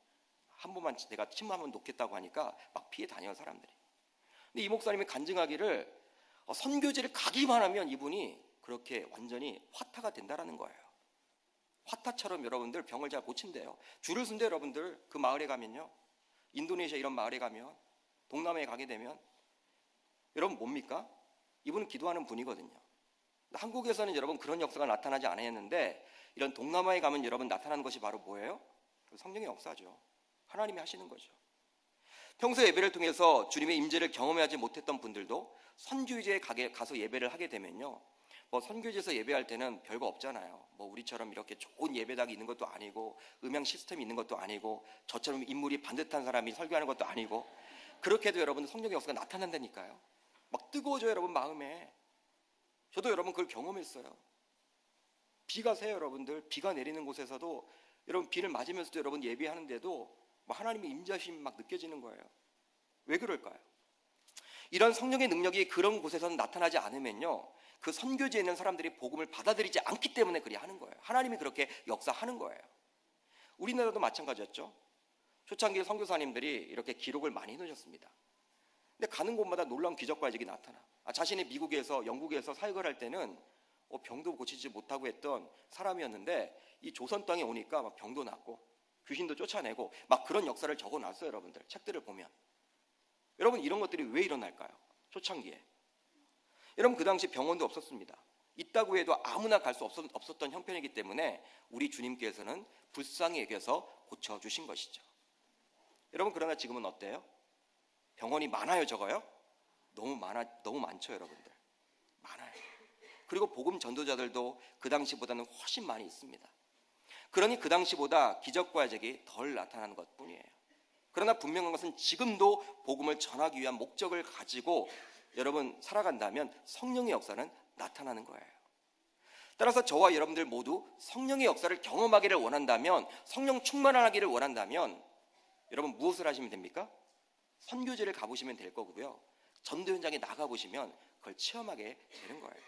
한 번만 내가 침수 한번 놓겠다고 하니까 막 피해 다녀요, 사람들이. 근데 이 목사님이 간증하기를 선교지를 가기만 하면 이분이 그렇게 완전히 화타가 된다라는 거예요. 화타처럼 여러분들 병을 잘 고친대요. 줄을 쓴대요. 여러분들, 그 마을에 가면요, 인도네시아 이런 마을에 가면, 동남아에 가게 되면 여러분 뭡니까? 이분은 기도하는 분이거든요. 한국에서는 여러분 그런 역사가 나타나지 않았는데 이런 동남아에 가면 여러분 나타나는 것이 바로 뭐예요? 성령의 역사죠. 하나님이 하시는 거죠. 평소 예배를 통해서 주님의 임재를 경험하지 못했던 분들도 선교지에 가서 예배를 하게 되면요, 선교지에서 예배할 때는 별거 없잖아요. 우리처럼 이렇게 좋은 예배당이 있는 것도 아니고 음향 시스템이 있는 것도 아니고 저처럼 인물이 반듯한 사람이 설교하는 것도 아니고, 그렇게 해도 여러분 성령의 역사가 나타난다니까요. 막 뜨거워져요, 여러분 마음에. 저도 여러분 그걸 경험했어요. 비가 새요, 여러분들. 비가 내리는 곳에서도 여러분 비를 맞으면서도 여러분 예배하는데도 하나님의 임재하심이 막 느껴지는 거예요. 왜 그럴까요? 이런 성령의 능력이 그런 곳에서는 나타나지 않으면요, 그 선교지에 있는 사람들이 복음을 받아들이지 않기 때문에 그리 하는 거예요. 하나님이 그렇게 역사하는 거예요. 우리나라도 마찬가지였죠. 초창기 선교사님들이 이렇게 기록을 많이 해놓으셨습니다. 근데 가는 곳마다 놀라운 기적과적이 나타나. 자신이 미국에서 영국에서 사역을 할 때는 병도 고치지 못하고 했던 사람이었는데 이 조선 땅에 오니까 막 병도 낫고 귀신도 쫓아내고 막 그런 역사를 적어놨어요. 여러분들 책들을 보면. 여러분 이런 것들이 왜 일어날까요? 초창기에. 여러분 그 당시 병원도 없었습니다. 있다고 해도 아무나 갈 수 없었던 형편이기 때문에 우리 주님께서는 불쌍히 여겨서 고쳐주신 것이죠. 여러분 그러나 지금은 어때요? 병원이 많아요, 적어요? 너무 많죠, 여러분들. 많아요. 그리고 복음 전도자들도 그 당시보다는 훨씬 많이 있습니다. 그러니 그 당시보다 기적과 기적이 덜 나타나는 것뿐이에요. 그러나 분명한 것은 지금도 복음을 전하기 위한 목적을 가지고 여러분 살아간다면 성령의 역사는 나타나는 거예요. 따라서 저와 여러분들 모두 성령의 역사를 경험하기를 원한다면, 성령 충만하기를 원한다면 여러분 무엇을 하시면 됩니까? 선교지를 가보시면 될 거고요. 전도 현장에 나가보시면 그걸 체험하게 되는 거예요.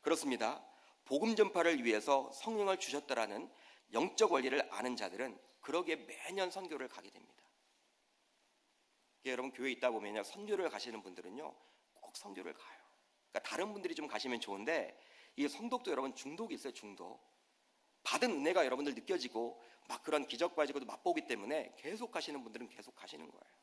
그렇습니다. 복음 전파를 위해서 성령을 주셨다라는 영적 원리를 아는 자들은 그러기에 매년 선교를 가게 됩니다. 여러분 교회에 있다 보면요, 선교를 가시는 분들은요 꼭 선교를 가요. 그러니까 다른 분들이 좀 가시면 좋은데 이 성독도 여러분 중독이 있어요. 중독. 받은 은혜가 여러분들 느껴지고 막 그런 기적과 지고도 맛보기 때문에 계속 가시는 분들은 계속 가시는 거예요.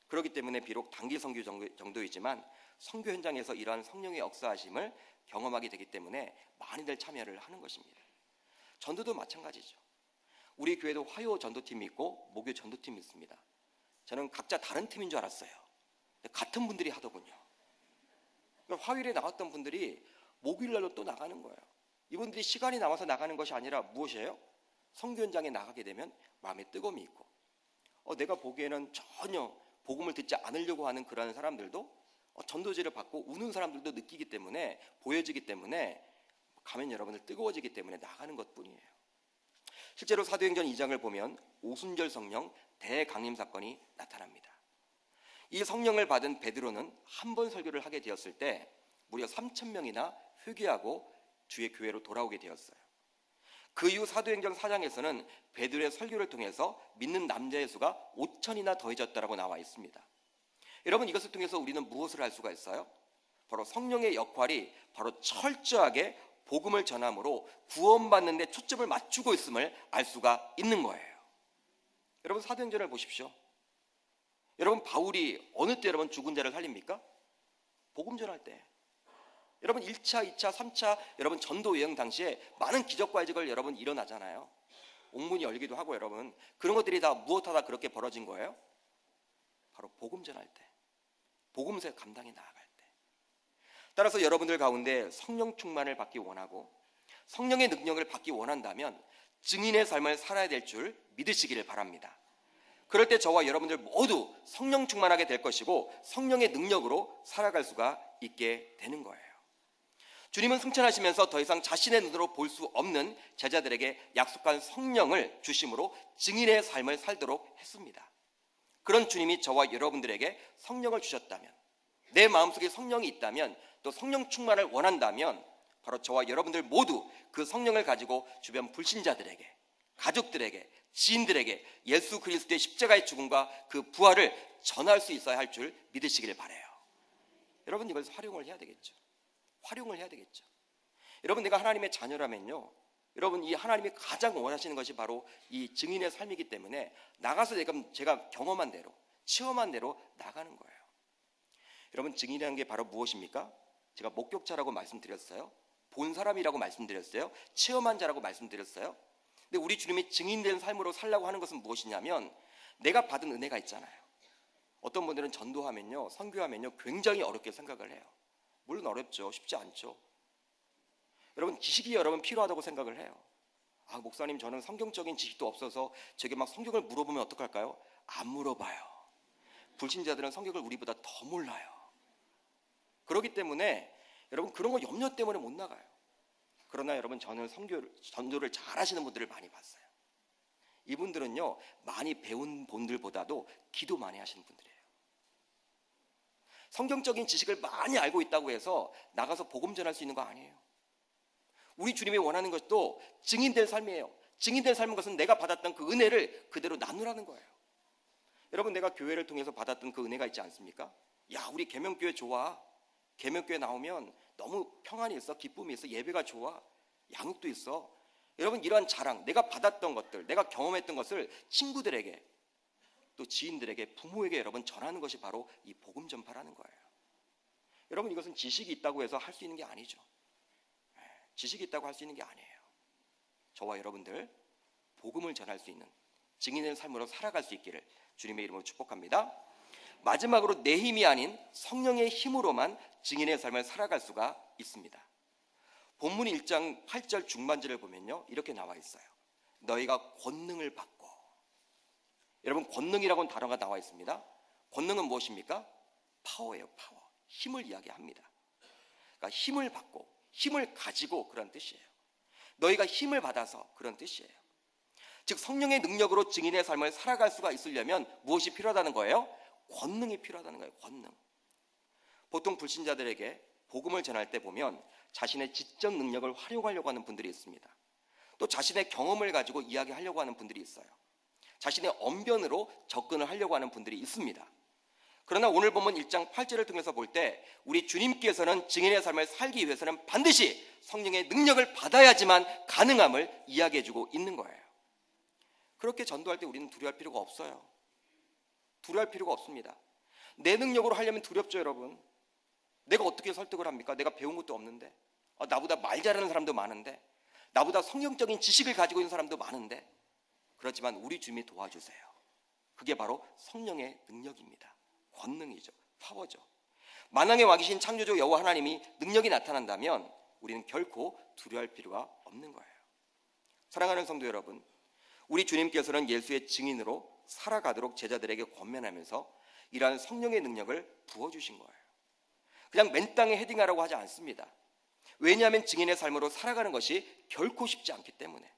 그렇기 때문에 비록 단기 선교 정도이지만 선교 현장에서 이러한 성령의 역사하심을 경험하게 되기 때문에 많이들 참여를 하는 것입니다. 전도도 마찬가지죠. 우리 교회도 화요 전도팀이 있고 목요 전도팀이 있습니다. 저는 각자 다른 팀인 줄 알았어요. 같은 분들이 하더군요. 그러니까 화요일에 나왔던 분들이 목요일날로 또 나가는 거예요. 이분들이 시간이 남아서 나가는 것이 아니라 무엇이에요? 선교 현장에 나가게 되면 마음에 뜨거움이 있고 내가 보기에는 전혀 복음을 듣지 않으려고 하는 그런 사람들도 전도지를 받고 우는 사람들도 느끼기 때문에 보여지기 때문에 가면 여러분들 뜨거워지기 때문에 나가는 것뿐이에요. 실제로 사도행전 2장을 보면 오순절 성령 대강림 사건이 나타납니다. 이 성령을 받은 베드로는 한 번 설교를 하게 되었을 때 무려 3,000명이나 회개하고 주의 교회로 돌아오게 되었어요. 그 이후 사도행전 4장에서는 베드로의 설교를 통해서 믿는 남자의 수가 5,000이나 더해졌다라고 나와 있습니다. 여러분 이것을 통해서 우리는 무엇을 알 수가 있어요? 바로 성령의 역할이 바로 철저하게 복음을 전함으로 구원받는 데 초점을 맞추고 있음을 알 수가 있는 거예요. 여러분 사도행전을 보십시오. 여러분 바울이 어느 때 여러분 죽은 자를 살립니까? 복음 전할 때. 여러분 1차, 2차, 3차 여러분 전도 여행 당시에 많은 기적과 기적을 여러분 일어나잖아요. 옥문이 열기도 하고 여러분 그런 것들이 다 무엇하다 그렇게 벌어진 거예요? 바로 복음 전할 때. 복음서 감당해 나아갈 때. 따라서 여러분들 가운데 성령 충만을 받기 원하고 성령의 능력을 받기 원한다면 증인의 삶을 살아야 될 줄 믿으시기를 바랍니다. 그럴 때 저와 여러분들 모두 성령 충만하게 될 것이고 성령의 능력으로 살아갈 수가 있게 되는 거예요. 주님은 승천하시면서 더 이상 자신의 눈으로 볼 수 없는 제자들에게 약속한 성령을 주심으로 증인의 삶을 살도록 했습니다. 그런 주님이 저와 여러분들에게 성령을 주셨다면, 내 마음속에 성령이 있다면, 또 성령 충만을 원한다면 바로 저와 여러분들 모두 그 성령을 가지고 주변 불신자들에게, 가족들에게, 지인들에게 예수 그리스도의 십자가의 죽음과 그 부활을 전할 수 있어야 할 줄 믿으시기를 바라요. 여러분 이걸 활용을 해야 되겠죠. 활용을 해야 되겠죠. 여러분 내가 하나님의 자녀라면요, 여러분 이 하나님이 가장 원하시는 것이 바로 이 증인의 삶이기 때문에 나가서 제가 경험한 대로 체험한 대로 나가는 거예요. 여러분 증인이라는 게 바로 무엇입니까? 제가 목격자라고 말씀드렸어요. 본 사람이라고 말씀드렸어요. 체험한 자라고 말씀드렸어요. 근데 우리 주님이 증인된 삶으로 살라고 하는 것은 무엇이냐면 내가 받은 은혜가 있잖아요. 어떤 분들은 전도하면요, 선교하면요 굉장히 어렵게 생각을 해요. 물론 어렵죠. 쉽지 않죠. 여러분 지식이 여러분 필요하다고 생각을 해요. 목사님 저는 성경적인 지식도 없어서 저게 막 성경을 물어보면 어떡할까요? 안 물어봐요. 불신자들은 성경을 우리보다 더 몰라요. 그렇기 때문에 여러분 그런 거 염려 때문에 못 나가요. 그러나 여러분 저는 전도를 잘 하시는 분들을 많이 봤어요. 이분들은요 많이 배운 분들보다도 기도 많이 하시는 분들이에요. 성경적인 지식을 많이 알고 있다고 해서 나가서 복음 전할 수 있는 거 아니에요. 우리 주님이 원하는 것도 증인될 삶이에요. 증인될 삶인 것은 내가 받았던 그 은혜를 그대로 나누라는 거예요. 여러분, 내가 교회를 통해서 받았던 그 은혜가 있지 않습니까? 야, 우리 계명교회 좋아. 계명교회 나오면 너무 평안이 있어, 기쁨이 있어, 예배가 좋아, 양육도 있어. 여러분, 이러한 자랑, 내가 받았던 것들, 내가 경험했던 것을 친구들에게, 또 지인들에게, 부모에게 여러분 전하는 것이 바로 이 복음 전파라는 거예요. 여러분, 이것은 지식이 있다고 해서 할 수 있는 게 아니죠. 지식이 있다고 할 수 있는 게 아니에요. 저와 여러분들 복음을 전할 수 있는 증인의 삶으로 살아갈 수 있기를 주님의 이름으로 축복합니다. 마지막으로 내 힘이 아닌 성령의 힘으로만 증인의 삶을 살아갈 수가 있습니다. 본문 1장 8절 중반절을 보면요, 이렇게 나와 있어요. 너희가 권능을 받고. 여러분, 권능이라고는 단어가 나와 있습니다. 권능은 무엇입니까? 파워예요. 파워. 힘을 이야기합니다. 그러니까 힘을 받고, 힘을 가지고, 그런 뜻이에요. 너희가 힘을 받아서, 그런 뜻이에요. 즉 성령의 능력으로 증인의 삶을 살아갈 수가 있으려면 무엇이 필요하다는 거예요? 권능이 필요하다는 거예요. 권능. 보통 불신자들에게 복음을 전할 때 보면 자신의 지적 능력을 활용하려고 하는 분들이 있습니다. 또 자신의 경험을 가지고 이야기하려고 하는 분들이 있어요. 자신의 언변으로 접근을 하려고 하는 분들이 있습니다. 그러나 오늘 본문 1장 8절을 통해서 볼 때 우리 주님께서는 증인의 삶을 살기 위해서는 반드시 성령의 능력을 받아야지만 가능함을 이야기해주고 있는 거예요. 그렇게 전도할 때 우리는 두려워할 필요가 없어요. 두려워할 필요가 없습니다. 내 능력으로 하려면 두렵죠, 여러분. 내가 어떻게 설득을 합니까? 내가 배운 것도 없는데, 나보다 말 잘하는 사람도 많은데, 나보다 성경적인 지식을 가지고 있는 사람도 많은데. 그렇지만 우리 주님이 도와주세요. 그게 바로 성령의 능력입니다. 권능이죠. 파워죠. 만왕의 왕이신 창조주 여호와 하나님이 능력이 나타난다면 우리는 결코 두려워할 필요가 없는 거예요. 사랑하는 성도 여러분, 우리 주님께서는 예수의 증인으로 살아가도록 제자들에게 권면하면서 이러한 성령의 능력을 부어주신 거예요. 그냥 맨 땅에 헤딩하라고 하지 않습니다. 왜냐하면 증인의 삶으로 살아가는 것이 결코 쉽지 않기 때문에.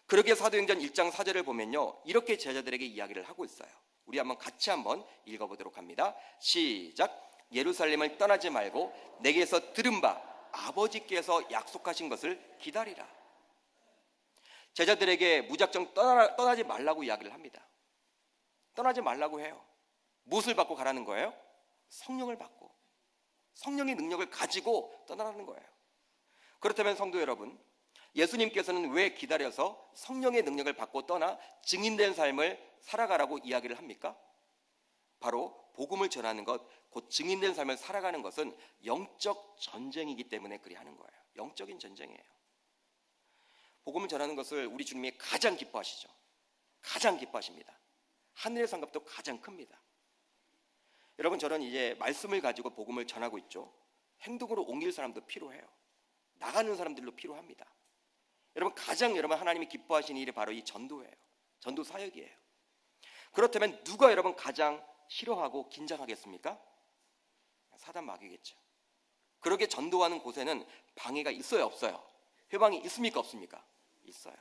그러기에 사도행전 1장 4절을 보면요, 이렇게 제자들에게 이야기를 하고 있어요. 우리 같이 한번 읽어보도록 합니다. 시작. 예루살렘을 떠나지 말고 내게서 들은 바 아버지께서 약속하신 것을 기다리라. 제자들에게 무작정 떠나지 말라고 이야기를 합니다. 떠나지 말라고 해요. 무엇을 받고 가라는 거예요? 성령을 받고, 성령의 능력을 가지고 떠나라는 거예요. 그렇다면 성도 여러분, 예수님께서는 왜 기다려서 성령의 능력을 받고 떠나 증인된 삶을 살아가라고 이야기를 합니까? 바로 복음을 전하는 것, 곧 증인된 삶을 살아가는 것은 영적 전쟁이기 때문에 그리 하는 거예요. 영적인 전쟁이에요. 복음을 전하는 것을 우리 주님이 가장 기뻐하시죠. 가장 기뻐하십니다. 하늘의 상급도 가장 큽니다. 여러분, 저는 이제 말씀을 가지고 복음을 전하고 있죠. 행동으로 옮길 사람도 필요해요. 나가는 사람들도 필요합니다. 여러분, 가장 하나님이 기뻐하시는 일이 바로 이 전도예요. 전도 사역이에요. 그렇다면 누가 여러분 가장 싫어하고 긴장하겠습니까? 사단 마귀겠죠. 그렇게 전도하는 곳에는 방해가 있어요, 없어요? 회방이 있습니까, 없습니까? 있어요.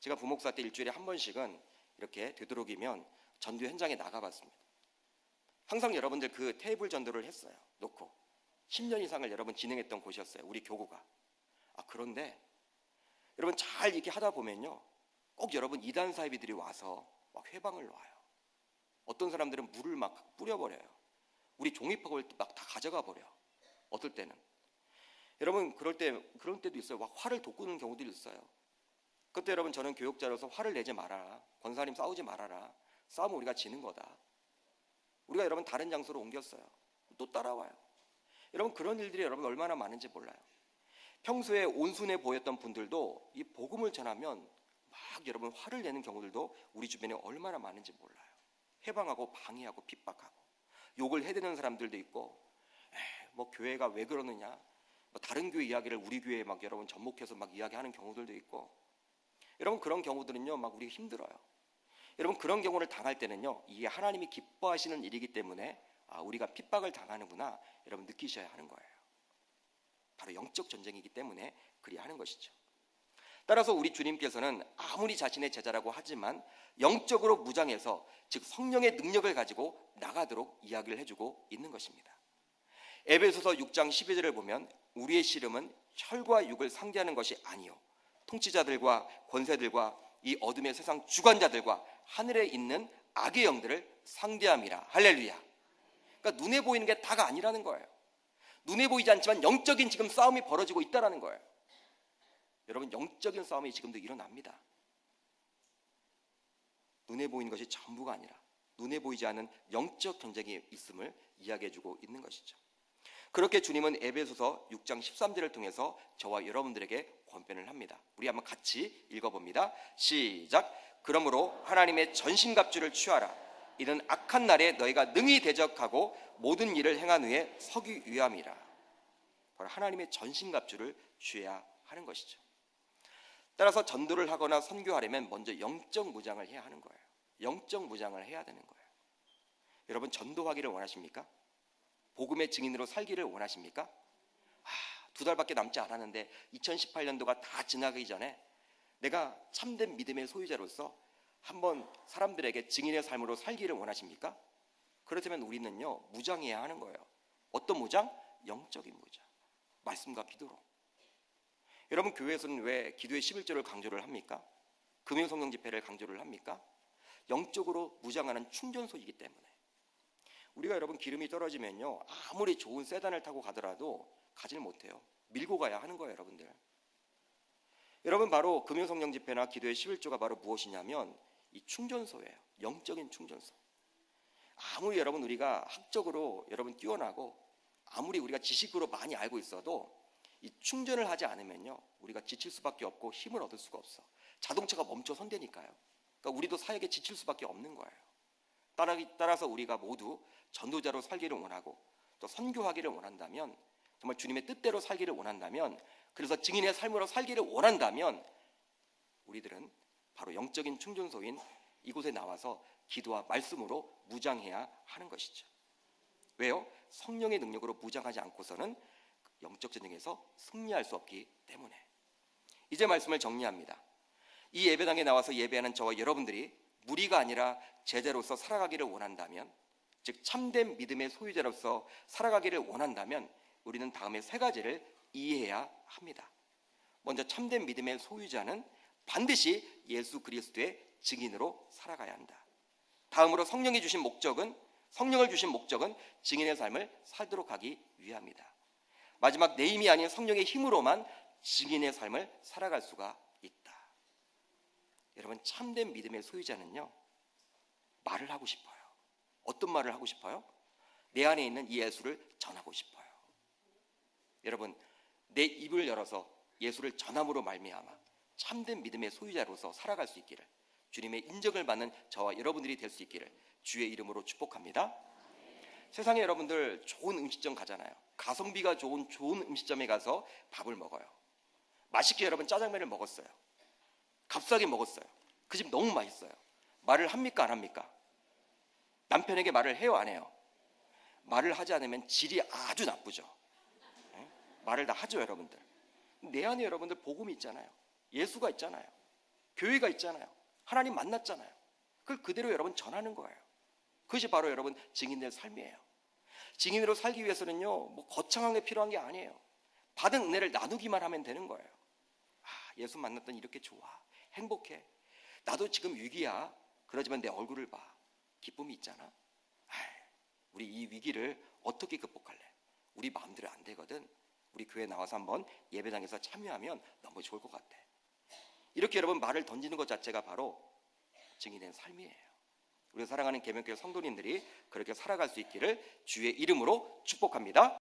제가 부목사 때 일주일에 한 번씩은 이렇게 되도록이면 전도 현장에 나가봤습니다. 항상 여러분들 그 테이블 전도를 했어요. 놓고 10년 이상을 여러분 진행했던 곳이었어요, 우리 교구가. 그런데 여러분 잘 이렇게 하다 보면요, 꼭 여러분 이단 사이비들이 와서 막 회방을 놔요. 어떤 사람들은 물을 막 뿌려버려요. 우리 종이컵을 막 다 가져가 버려. 어떨 때는 여러분 그런 때도 있어요. 막 화를 돋구는 경우들이 있어요. 그때 여러분, 저는 교육자로서 화를 내지 말아라, 권사님 싸우지 말아라, 싸우면 우리가 지는 거다. 우리가 여러분 다른 장소로 옮겼어요. 또 따라와요. 여러분, 그런 일들이 여러분 얼마나 많은지 몰라요. 평소에 온순해 보였던 분들도 이 복음을 전하면 막 여러분 화를 내는 경우들도 우리 주변에 얼마나 많은지 몰라요. 해방하고 방해하고 핍박하고 욕을 해대는 사람들도 있고, 뭐 교회가 왜 그러느냐, 뭐 다른 교회 이야기를 우리 교회에 막 여러분 접목해서 막 이야기하는 경우들도 있고, 여러분 그런 경우들은요 막 우리가 힘들어요. 여러분 그런 경우를 당할 때는요, 이게 하나님이 기뻐하시는 일이기 때문에 우리가 핍박을 당하는구나 여러분 느끼셔야 하는 거예요. 바로 영적 전쟁이기 때문에 그리 하는 것이죠. 따라서 우리 주님께서는 아무리 자신의 제자라고 하지만 영적으로 무장해서, 즉 성령의 능력을 가지고 나가도록 이야기를 해주고 있는 것입니다. 에베소서 6장 12절을 보면 우리의 씨름은 혈과 육을 상대하는 것이 아니요 통치자들과 권세들과 이 어둠의 세상 주관자들과 하늘에 있는 악의 영들을 상대함이라. 할렐루야. 그러니까 눈에 보이는 게 다가 아니라는 거예요. 눈에 보이지 않지만 영적인 지금 싸움이 벌어지고 있다는 거예요. 여러분, 영적인 싸움이 지금도 일어납니다. 눈에 보이는 것이 전부가 아니라 눈에 보이지 않은 영적 경쟁이 있음을 이야기해주고 있는 것이죠. 그렇게 주님은 에베소서 6장 13절을 통해서 저와 여러분들에게 권면을 합니다. 우리 한번 같이 읽어봅니다. 시작. 그러므로 하나님의 전신갑주를 취하라. 이는 악한 날에 너희가 능히 대적하고 모든 일을 행한 후에 서기 위함이라. 바로 하나님의 전신갑주를 취해야 하는 것이죠. 따라서 전도를 하거나 선교하려면 먼저 영적 무장을 해야 하는 거예요. 영적 무장을 해야 되는 거예요. 여러분, 전도하기를 원하십니까? 복음의 증인으로 살기를 원하십니까? 2달밖에 남지 않았는데 2018년도가 다 지나가기 전에 내가 참된 믿음의 소유자로서 한번 사람들에게 증인의 삶으로 살기를 원하십니까? 그렇다면 우리는요, 무장해야 하는 거예요. 어떤 무장? 영적인 무장. 말씀과 기도로. 여러분, 교회에서는 왜 기도의 11조를 강조를 합니까? 금요성령 집회를 강조를 합니까? 영적으로 무장하는 충전소이기 때문에. 우리가 여러분 기름이 떨어지면요, 아무리 좋은 세단을 타고 가더라도 가지를 못해요. 밀고 가야 하는 거예요, 여러분들. 여러분, 바로 금요성령 집회나 기도의 11조가 바로 무엇이냐면 이 충전소예요. 영적인 충전소. 아무리 여러분 우리가 학적으로 여러분 뛰어나고 아무리 우리가 지식으로 많이 알고 있어도 이 충전을 하지 않으면요, 우리가 지칠 수밖에 없고 힘을 얻을 수가 없어. 자동차가 멈춰 선대니까요. 그러니까 우리도 사역에 지칠 수밖에 없는 거예요. 따라서 우리가 모두 전도자로 살기를 원하고 또 선교하기를 원한다면, 정말 주님의 뜻대로 살기를 원한다면, 그래서 증인의 삶으로 살기를 원한다면 우리들은 바로 영적인 충전소인 이곳에 나와서 기도와 말씀으로 무장해야 하는 것이죠. 왜요? 성령의 능력으로 무장하지 않고서는 영적 전쟁에서 승리할 수 없기 때문에. 이제 말씀을 정리합니다. 이 예배당에 나와서 예배하는 저와 여러분들이 무리가 아니라 제자로서 살아가기를 원한다면, 즉 참된 믿음의 소유자로서 살아가기를 원한다면 우리는 다음에 세 가지를 이해해야 합니다. 먼저 참된 믿음의 소유자는 반드시 예수 그리스도의 증인으로 살아가야 한다. 다음으로 성령을 주신 목적은 증인의 삶을 살도록 하기 위함이다. 마지막, 내 힘이 아닌 성령의 힘으로만 증인의 삶을 살아갈 수가 있다. 여러분, 참된 믿음의 소유자는요, 말을 하고 싶어요. 어떤 말을 하고 싶어요? 내 안에 있는 이 예수를 전하고 싶어요. 여러분, 내 입을 열어서 예수를 전함으로 말미암아 참된 믿음의 소유자로서 살아갈 수 있기를, 주님의 인정을 받는 저와 여러분들이 될 수 있기를 주의 이름으로 축복합니다. 세상에 여러분들 좋은 음식점 가잖아요. 가성비가 좋은 음식점에 가서 밥을 먹어요. 맛있게 여러분 짜장면을 먹었어요. 값싸게 먹었어요. 그 집 너무 맛있어요. 말을 합니까, 안 합니까? 남편에게 말을 해요, 안 해요? 말을 하지 않으면 질이 아주 나쁘죠. 네? 말을 다 하죠, 여러분들. 내 안에 여러분들 복음이 있잖아요. 예수가 있잖아요. 교회가 있잖아요. 하나님 만났잖아요. 그걸 그대로 여러분 전하는 거예요. 그것이 바로 여러분 증인의 삶이에요. 증인으로 살기 위해서는요, 뭐 거창한 게 필요한 게 아니에요. 받은 은혜를 나누기만 하면 되는 거예요. 예수 만났더니 이렇게 좋아, 행복해. 나도 지금 위기야. 그러지만 내 얼굴을 봐, 기쁨이 있잖아. 우리 이 위기를 어떻게 극복할래? 우리 마음대로 안 되거든. 우리 교회 나와서 한번 예배당에서 참여하면 너무 좋을 것 같아. 이렇게 여러분 말을 던지는 것 자체가 바로 증인의 삶이에요. 우리 사랑하는 계명교회 성도님들이 그렇게 살아갈 수 있기를 주의 이름으로 축복합니다.